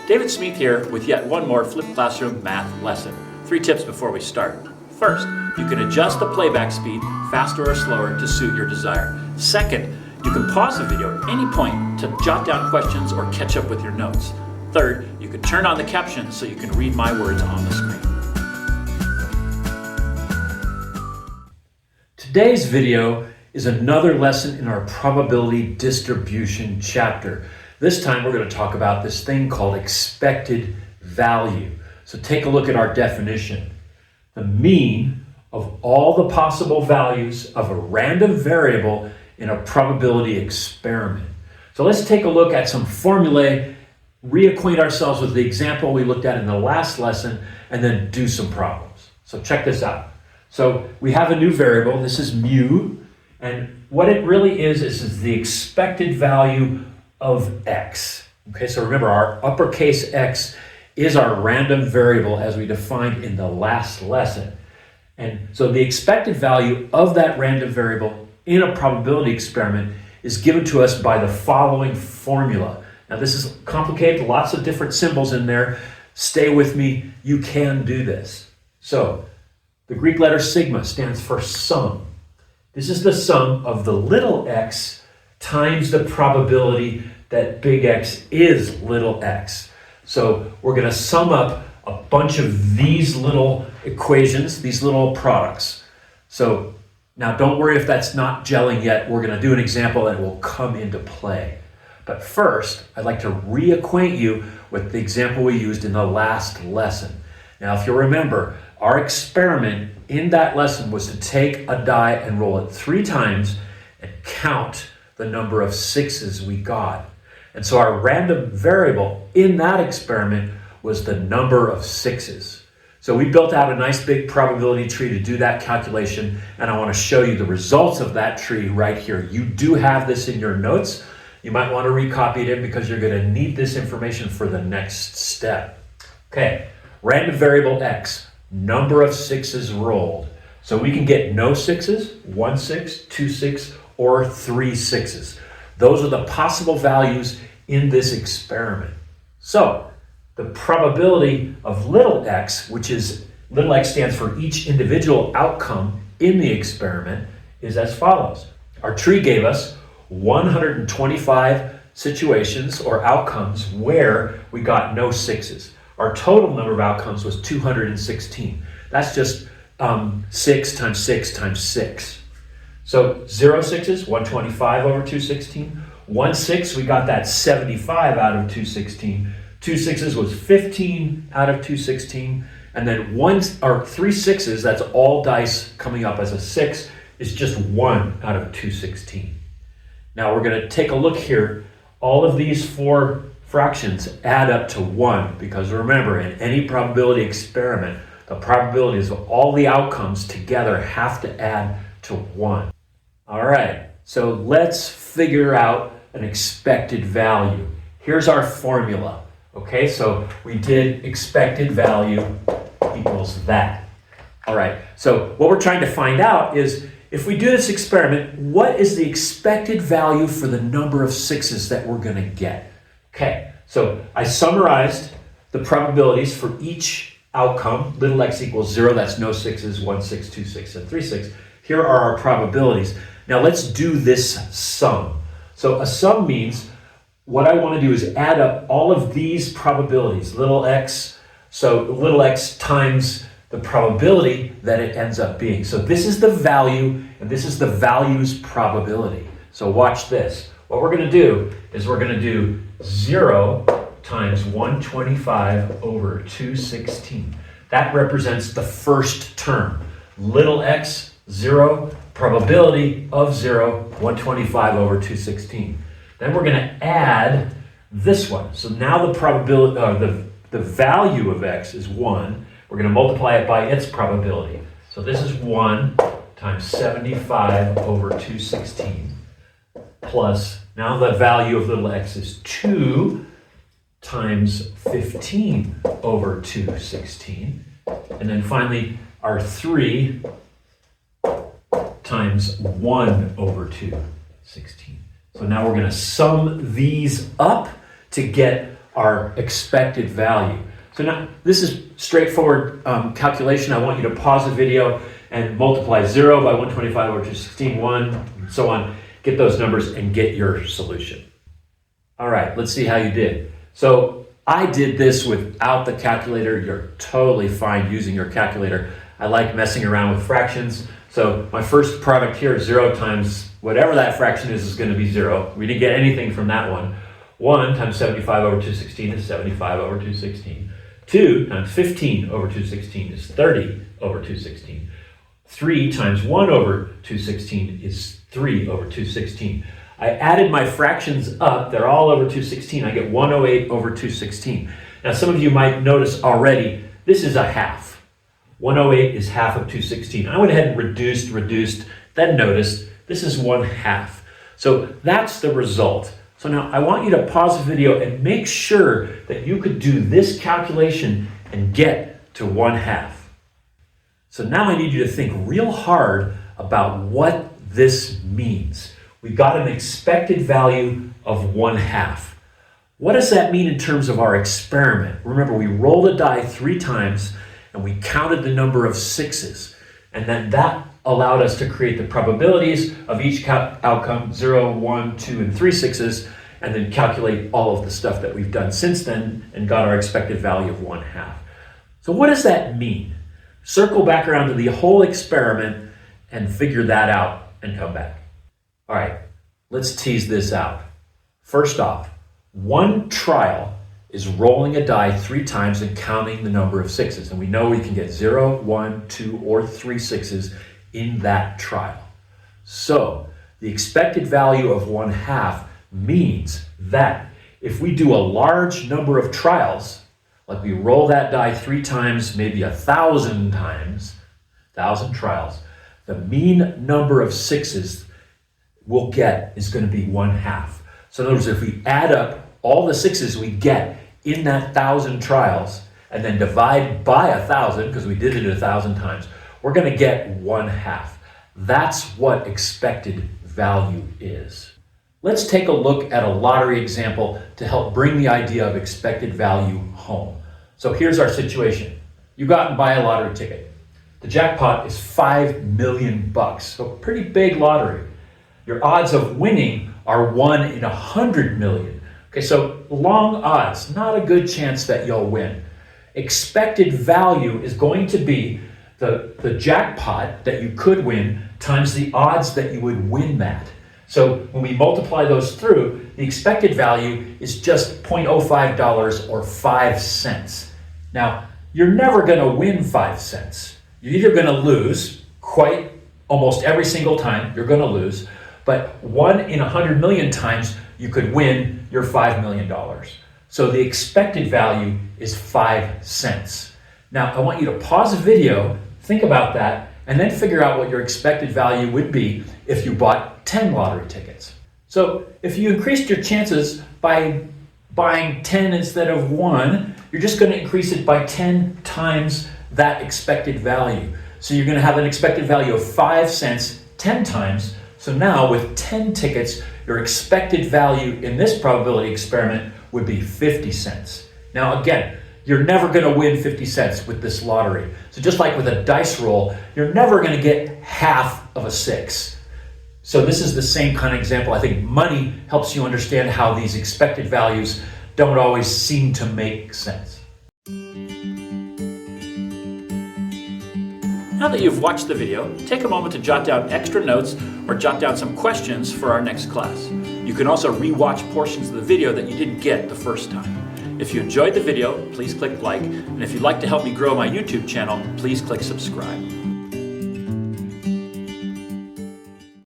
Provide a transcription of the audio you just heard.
David Smith here with yet one more Flipped Classroom math lesson. 3 tips before we start. First, you can adjust the playback speed faster or slower to suit your desire. Second, you can pause the video at any point to jot down questions or catch up with your notes. Third, you can turn on the captions so you can read my words on the screen. Today's video is another lesson in our probability distribution chapter. This time we're going to talk about this thing called expected value. So take a look at our definition. The mean of all the possible values of a random variable in a probability experiment. So let's take a look at some formulae, reacquaint ourselves with the example we looked at in the last lesson, and then do some problems. So check this out. So we have a new variable, this is mu, and what it really is the expected value of x. Okay, so remember our uppercase X is our random variable as we defined in the last lesson. And so the expected value of that random variable in a probability experiment is given to us by the following formula. Now this is complicated, lots of different symbols in there. Stay with me, you can do this. So the Greek letter sigma stands for sum. This is the sum of the little x times the probability that big X is little x. So we're going to sum up a bunch of these little equations, these little products. So now don't worry if that's not gelling yet. We're going to do an example and it will come into play. But first, I'd like to reacquaint you with the example we used in the last lesson. Now, if you remember, our experiment in that lesson was to take a die and roll it 3 times and count the number of 6s we got. And so our random variable in that experiment was the number of 6s. So we built out a nice big probability tree to do that calculation, and I want to show you the results of that tree right here. You do have this in your notes. You might want to recopy it in because you're going to need this information for the next step. Okay, random variable x, number of 6s rolled. So we can get no 6s, 1 6, 2 6, or 3 6s. Those are the possible values in this experiment. So the probability of little x, which is little x stands for each individual outcome in the experiment, is as follows. Our tree gave us 125 situations or outcomes where we got no 6s. Our total number of outcomes was 216. That's just 6 times 6 times 6. So 0 6s, 125 over 216. 1 6, we got that 75 out of 216. 2 6s was 15 out of 216. And then 3 6s, that's all dice coming up as a 6, is just 1 out of 216. Now we're going to take a look here. All of these 4 fractions add up to 1 because remember, in any probability experiment, the probabilities of all the outcomes together have to add to 1. All right, so let's figure out an expected value. Here's our formula. Okay, so we did expected value equals that. All right, so what we're trying to find out is if we do this experiment, what is the expected value for the number of 6s that we're going to get? Okay, so I summarized the probabilities for each outcome. Little x equals 0, that's no 6s, 1 6, 2 6, and 3 6. Here are our probabilities. Now let's do this sum. So a sum means what I want to do is add up all of these probabilities, little x, so little x times the probability that it ends up being. So this is the value, and this is the value's probability. So watch this. What we're going to do is we're going to do 0 times 125 over 216. That represents the first term. Little x, 0, probability of 0, 125 over 216. Then we're going to add this one. So now the probability, the value of x is 1. We're going to multiply it by its probability. So this is 1 times 75 over 216 plus, now the value of little x is 2 times 15 over 216. And then finally, our 3 times 1 over 216. So now we're going to sum these up to get our expected value. So now this is straightforward calculation. I want you to pause the video and multiply 0 by 125 over 216, 1, and so on. Get those numbers and get your solution. All right, let's see how you did. So I did this without the calculator. You're totally fine using your calculator. I like messing around with fractions. So my first product here, 0 times whatever that fraction is going to be 0. We didn't get anything from that one. 1 times 75 over 216 is 75 over 216. 2 times 15 over 216 is 30 over 216. 3 times 1 over 216 is 3 over 216. I added my fractions up. They're all over 216. I get 108 over 216. Now, some of you might notice already, this is a half. 108 is half of 216. I went ahead and reduced, then noticed this is 1/2. So that's the result. So now I want you to pause the video and make sure that you could do this calculation and get to 1/2. So now I need you to think real hard about what this means. We got an expected value of 1/2. What does that mean in terms of our experiment? Remember, we rolled a die 3 times and we counted the number of 6s. And then that allowed us to create the probabilities of each outcome, 0, 1, 2, and 3 6s, and then calculate all of the stuff that we've done since then and got our expected value of 1/2. So what does that mean? Circle back around to the whole experiment and figure that out and come back. All right, let's tease this out. First off, one trial is rolling a die 3 times and counting the number of 6s. And we know we can get 0, 1, 2, or 3 6s in that trial. So the expected value of 1/2 means that if we do a large number of trials, like we roll that die 3 times, maybe 1,000 times, 1,000 trials, the mean number of 6s we'll get is going to be 1/2. So in other words, if we add up all the 6s we get in that 1,000 trials and then divide by 1,000, because we did it 1,000 times, we're going to get 1/2. That's what expected value is. Let's take a look at a lottery example to help bring the idea of expected value home. So here's our situation. You go out and buy a lottery ticket. The jackpot is $5 million, so pretty big lottery. Your odds of winning are 1 in 100 million. Okay, so long odds, not a good chance that you'll win. Expected value is going to be the jackpot that you could win times the odds that you would win that. So when we multiply those through, the expected value is just $0.05 or 5 cents. Now, you're never going to win 5 cents. You're either going to lose almost every single time, you're going to lose, but 1 in 100 million times you could win your $5 million. So the expected value is 5 cents. Now, I want you to pause the video, think about that, and then figure out what your expected value would be if you bought 10 lottery tickets. So if you increased your chances by buying 10 instead of 1, you're just going to increase it by 10 times that expected value. So you're going to have an expected value of 5 cents 10 times. So now with 10 tickets, your expected value in this probability experiment would be 50 cents. Now again, you're never going to win 50 cents with this lottery. So just like with a dice roll, you're never going to get half of a 6. So this is the same kind of example. I think money helps you understand how these expected values don't always seem to make sense. Now that you've watched the video, take a moment to jot down extra notes or jot down some questions for our next class. You can also re-watch portions of the video that you didn't get the first time. If you enjoyed the video, please click like, and if you'd like to help me grow my YouTube channel, please click subscribe.